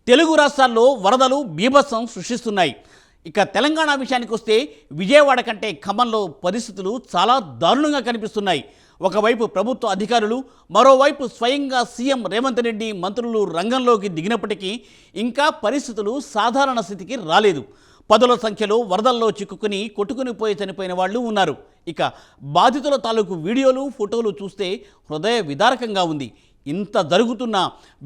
తెలుగు రాష్ట్రాల్లో వరదలు బీభత్సం సృష్టిస్తున్నాయి. ఇక తెలంగాణ విషయానికి వస్తే విజయవాడ కంటే ఖమ్మంలో పరిస్థితులు చాలా దారుణంగా కనిపిస్తున్నాయి. ఒకవైపు ప్రభుత్వ అధికారులు, మరోవైపు స్వయంగా సీఎం రేవంత్ రెడ్డి మంత్రులు రంగంలోకి దిగినప్పటికీ ఇంకా పరిస్థితులు సాధారణ స్థితికి రాలేదు. పదుల సంఖ్యలో వరదల్లో చిక్కుకుని కొట్టుకుని పోయి చనిపోయిన వాళ్ళు ఉన్నారు. ఇక బాధితుల తాలూకు వీడియోలు, ఫోటోలు చూస్తే హృదయ విదారకంగా ఉంది. ఇంత జరుగుతున్నా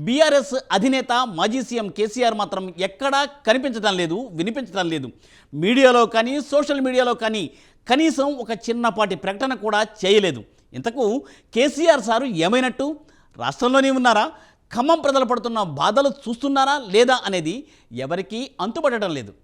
బీఆర్ఎస్ అధినేత మాజీ సీఎం కేసీఆర్ మాత్రం ఎక్కడా కనిపించడం లేదు, వినిపించడం లేదు. మీడియాలో కానీ సోషల్ మీడియాలో కానీ కనీసం ఒక చిన్నపాటి ప్రకటన కూడా చేయలేదు. ఇంతకు కేసీఆర్ సారు ఏమైనట్టు? రాష్ట్రంలోనే ఉన్నారా? ఖమ్మం ప్రజలు పడుతున్న బాధలు చూస్తున్నారా లేదా అనేది ఎవరికీ అంతుపడటం లేదు.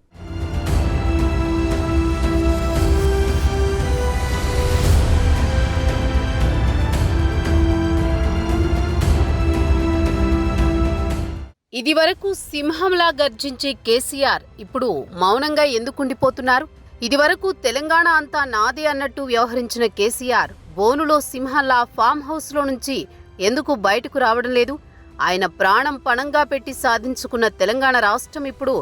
ఇదివరకు సింహంలా గర్జించే కేసీఆర్ ఇప్పుడు మౌనంగా ఎందుకుండిపోతున్నారు? ఇదివరకు తెలంగాణ అంతా నాదే అన్నట్టు వ్యవహరించిన కేసీఆర్ బోనులో సింహంలా ఫామ్ హౌస్లో నుంచి ఎందుకు బయటకు రావడం లేదు? ఆయన ప్రాణం పణంగా పెట్టి సాధించుకున్న తెలంగాణ రాష్ట్రం ఇప్పుడు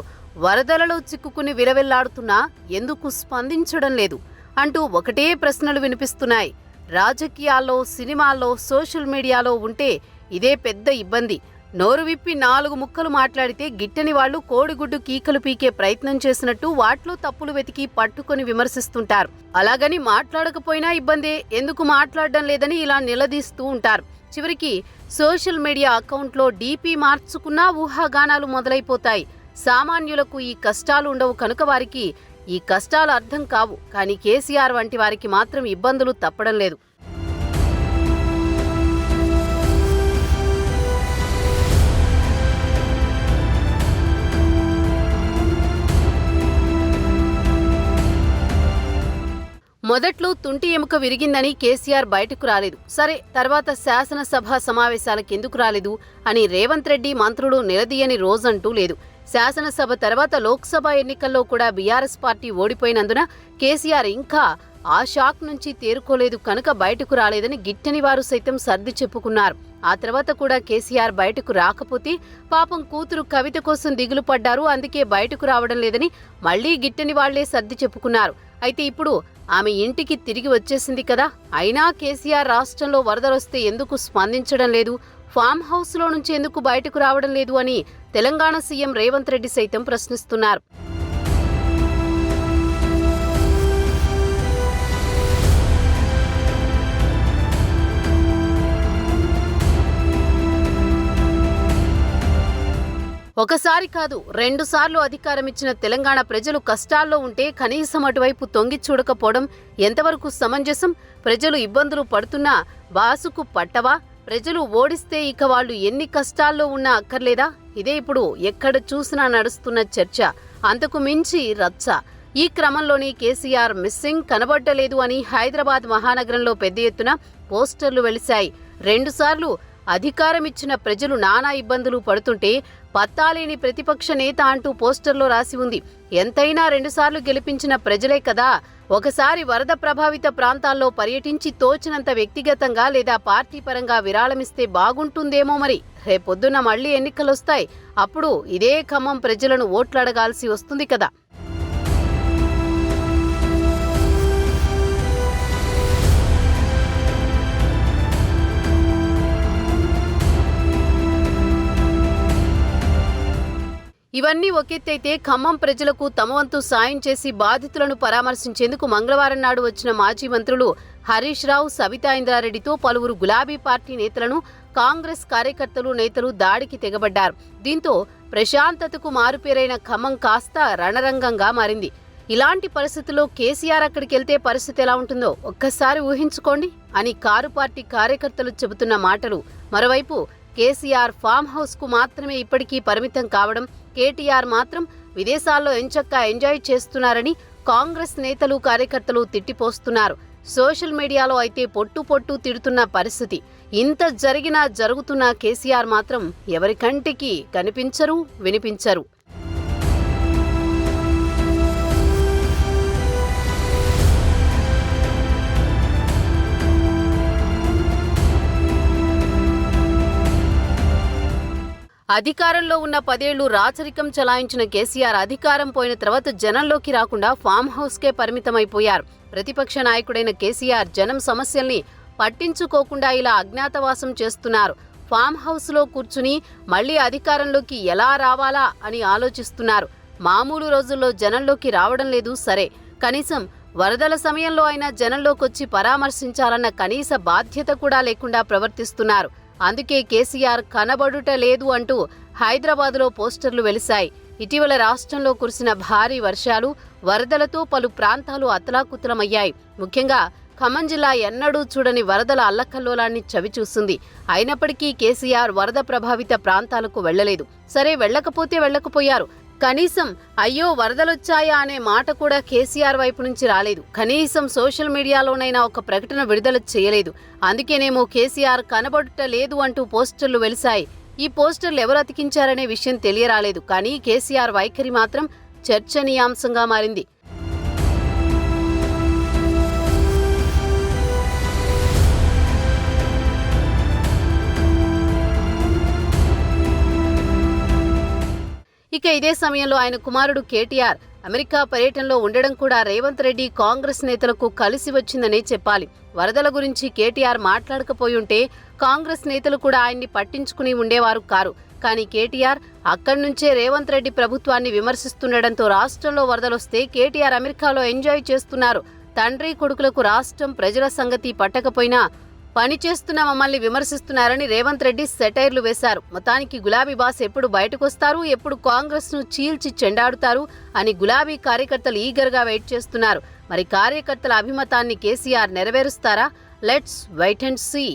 వరదలలో చిక్కుకుని విలవెల్లాడుతున్నా ఎందుకు స్పందించడం లేదు అంటూ ఒకటే ప్రశ్నలు వినిపిస్తున్నాయి. రాజకీయాల్లో, సినిమాల్లో, సోషల్ మీడియాలో ఉంటే ఇదే పెద్ద ఇబ్బంది. నోరు విప్పి 4 ముక్కలు మాట్లాడితే గిట్టని వాళ్లు కోడిగుడ్డు కీకలు పీకే ప్రయత్నం చేసినట్టు వాటిలో తప్పులు వెతికి పట్టుకొని విమర్శిస్తుంటారు. అలాగని మాట్లాడకపోయినా ఇబ్బందే, ఎందుకు మాట్లాడడం లేదని ఇలా నిలదీస్తూ ఉంటారు. చివరికి సోషల్ మీడియా అకౌంట్లో డీపీ మార్చుకున్నా ఊహాగానాలు మొదలైపోతాయి. సామాన్యులకు ఈ కష్టాలు ఉండవు కనుక వారికి ఈ కష్టాలు అర్థం కావు. కానీ కేసీఆర్ వంటి వారికి మాత్రం ఇబ్బందులు తప్పడం లేదు. మొదట్లో తుంటి ఎముక విరిగిందని కేసీఆర్ బయటకు రాలేదు. సరే, తర్వాత శాసనసభ సమావేశాలకు ఎందుకు రాలేదు అని రేవంత్ రెడ్డి మంత్రులు నిలదీయని రోజంటూ లేదు. శాసనసభ తర్వాత లోక్సభ ఎన్నికల్లో కూడా బీఆర్ఎస్ పార్టీ ఓడిపోయినందున కేసీఆర్ ఇంకా ఆ షాక్ నుంచి తేరుకోలేదు కనుక బయటకు రాలేదని గిట్టని వారు సైతం సర్ది చెప్పుకున్నారు. ఆ తర్వాత కూడా కేసీఆర్ బయటకు రాకపోతే పాపం కూతురు కవిత కోసం దిగులు పడ్డారు, అందుకే బయటకు రావడం లేదని మళ్లీ గిట్టని వాళ్లే సర్ది చెప్పుకున్నారు. అయితే ఇప్పుడు ఆమె ఇంటికి తిరిగి వచ్చేసింది కదా, అయినా కేసీఆర్ రాష్ట్రంలో వరదలొస్తే ఎందుకు స్పందించడం లేదు, ఫామ్ హౌస్లో నుంచి ఎందుకు బయటకు రావడం లేదు అని తెలంగాణ సీఎం రేవంత్ రెడ్డి సైతం ప్రశ్నిస్తున్నారు. ఒకసారి కాదు, 2 సార్లు అధికారం ఇచ్చిన తెలంగాణ ప్రజలు కష్టాల్లో ఉంటే కనీసం అటువైపు తొంగి చూడకపోవడం ఎంతవరకు సమంజసం? ప్రజలు ఇబ్బందులు పడుతున్నా బాసుకు పట్టవా? ప్రజలు ఓడిస్తే ఇక వాళ్ళు ఎన్ని కష్టాల్లో ఉన్నా అక్కర్లేదా? ఇదే ఇప్పుడు ఎక్కడ చూసినా నడుస్తున్న చర్చ. అంతకు మించి రచ్చ. ఈ క్రమంలోనే కేసీఆర్ మిస్సింగ్, కనబడ్డలేదు అని హైదరాబాద్ మహానగరంలో పెద్ద ఎత్తున పోస్టర్లు వెలిశాయి. 2 సార్లు అధికారం ఇచ్చిన ప్రజలు నానా ఇబ్బందులు పడుతుంటే పత్తాలేని ప్రతిపక్ష నేత అంటూ పోస్టర్లో రాసి ఉంది. ఎంతైనా 2 సార్లు గెలిపించిన ప్రజలే కదా. ఒకసారి వరద ప్రభావిత ప్రాంతాల్లో పర్యటించి తోచినంత వ్యక్తిగతంగా లేదా పార్టీ పరంగా విరాళమిస్తే బాగుంటుందేమో. మరి రేపొద్దున మళ్లీ ఎన్నికలొస్తాయి, అప్పుడు ఇదే ఖమ్మం ప్రజలను ఓట్లడగాల్సి వస్తుంది కదా. ఇవన్నీ ఒకెత్తైతే ఖమ్మం ప్రజలకు తమ వంతు సాయం చేసి బాధితులను పరామర్శించేందుకు మంగళవారం నాడు వచ్చిన మాజీ మంత్రులు హరీష్ రావు, సబితా ఇంద్రారెడ్డితో పలువురు గులాబీ పార్టీ నేతలను కాంగ్రెస్ కార్యకర్తలు, నేతలు దాడికి తెగబడ్డారు. దీంతో ప్రశాంతతకు మారుపేరైన ఖమ్మం కాస్త రణరంగంగా మారింది. ఇలాంటి పరిస్థితుల్లో కేసీఆర్ అక్కడికి వెళ్తే పరిస్థితి ఎలా ఉంటుందో ఒక్కసారి ఊహించుకోండి అని కారు పార్టీ కార్యకర్తలు చెబుతున్న మాటలు. మరోవైపు కేసీఆర్ ఫామ్ హౌస్ కు మాత్రమే ఇప్పటికీ పరిమితం కావడం, కేటీఆర్ మాత్రం విదేశాల్లో ఎంచక్కా ఎంజాయ్ చేస్తున్నారని కాంగ్రెస్ నేతలు, కార్యకర్తలు తిట్టిపోస్తున్నారు. సోషల్ మీడియాలో అయితే పొట్టు తిడుతున్న పరిస్థితి. ఇంత జరిగినా జరుగుతున్న కేసీఆర్ మాత్రం ఎవరి కంటికి కనిపించరు, వినిపించరు. అధికారంలో ఉన్న 10 ఏళ్లు రాచరికం చలాయించిన కేసీఆర్ అధికారం పోయిన తర్వాత జనంలోకి రాకుండా ఫామ్ హౌస్కే పరిమితమైపోయారు. ప్రతిపక్ష నాయకుడైన కేసీఆర్ జనం సమస్యల్ని పట్టించుకోకుండా ఇలా అజ్ఞాతవాసం చేస్తున్నారు. ఫామ్ హౌస్లో కూర్చుని మళ్లీ అధికారంలోకి ఎలా రావాలా అని ఆలోచిస్తున్నారు. మామూలు రోజుల్లో జనంలోకి రావడం లేదు సరే, కనీసం వరదల సమయంలో అయినా జనంలోకొచ్చి పరామర్శించాలన్న కనీస బాధ్యత కూడా లేకుండా ప్రవర్తిస్తున్నారు. అందుకే కేసీఆర్ కనబడుట లేదు అంటూ హైదరాబాద్లో పోస్టర్లు వెలిశాయి. ఇటీవల రాష్ట్రంలో కురిసిన భారీ వర్షాలు, వరదలతో పలు ప్రాంతాలు అతలాకుతలమయ్యాయి. ముఖ్యంగా ఖమ్మం జిల్లా ఎన్నడూ చూడని వరదల అల్లకల్లోలాన్ని చవిచూసింది. అయినప్పటికీ కేసీఆర్ వరద ప్రభావిత ప్రాంతాలకు వెళ్లలేదు. సరే, వెళ్లకపోయారు. కనీసం అయ్యో వరదలొచ్చాయా అనే మాట కూడా కేసీఆర్ వైపు నుంచి రాలేదు. కనీసం సోషల్ మీడియాలోనైనా ఒక ప్రకటన విడుదల చేయలేదు. అందుకేనేమో కేసీఆర్ కనబడుట లేదు అంటూ పోస్టర్లు వెలిశాయి. ఈ పోస్టర్లు ఎవరు అతికించారనే విషయం తెలియరాలేదు. కానీ కేసీఆర్ వైఖరి మాత్రం చర్చనీయాంశంగా మారింది. ఇక ఇదే సమయంలో ఆయన కుమారుడు కేటీఆర్ అమెరికా పర్యటనలో ఉండడం కూడా రేవంత్ రెడ్డి కాంగ్రెస్ నేతలకు కలిసి వచ్చిందనే చెప్పాలి. వరదల గురించి కేటీఆర్ మాట్లాడకపోయుంటే కాంగ్రెస్ నేతలు కూడా ఆయన్ని పట్టించుకుని ఉండేవారు కారు. కానీ కేటీఆర్ అక్కడి నుంచే రేవంత్ రెడ్డి ప్రభుత్వాన్ని విమర్శిస్తుండటంతో రాష్ట్రంలో వరదలొస్తే కేటీఆర్ అమెరికాలో ఎంజాయ్ చేస్తున్నారు. తండ్రి కొడుకులకు రాష్ట్రం ప్రజల సంగతి పట్టకపోయినా పనిచేస్తున్న మమ్మల్ని విమర్శిస్తున్నారని రేవంత్ రెడ్డి సెటైర్లు వేశారు. మొత్తానికి గులాబీ బాస్ ఎప్పుడు బయటకొస్తారు, ఎప్పుడు కాంగ్రెస్ ను చీల్చి చెండాడుతారు అని గులాబీ కార్యకర్తలు ఈగర్గా వెయిట్ చేస్తున్నారు. మరి కార్యకర్తల అభిమతాన్ని కేసీఆర్ నెరవేరుస్తారా? Let's wait and see.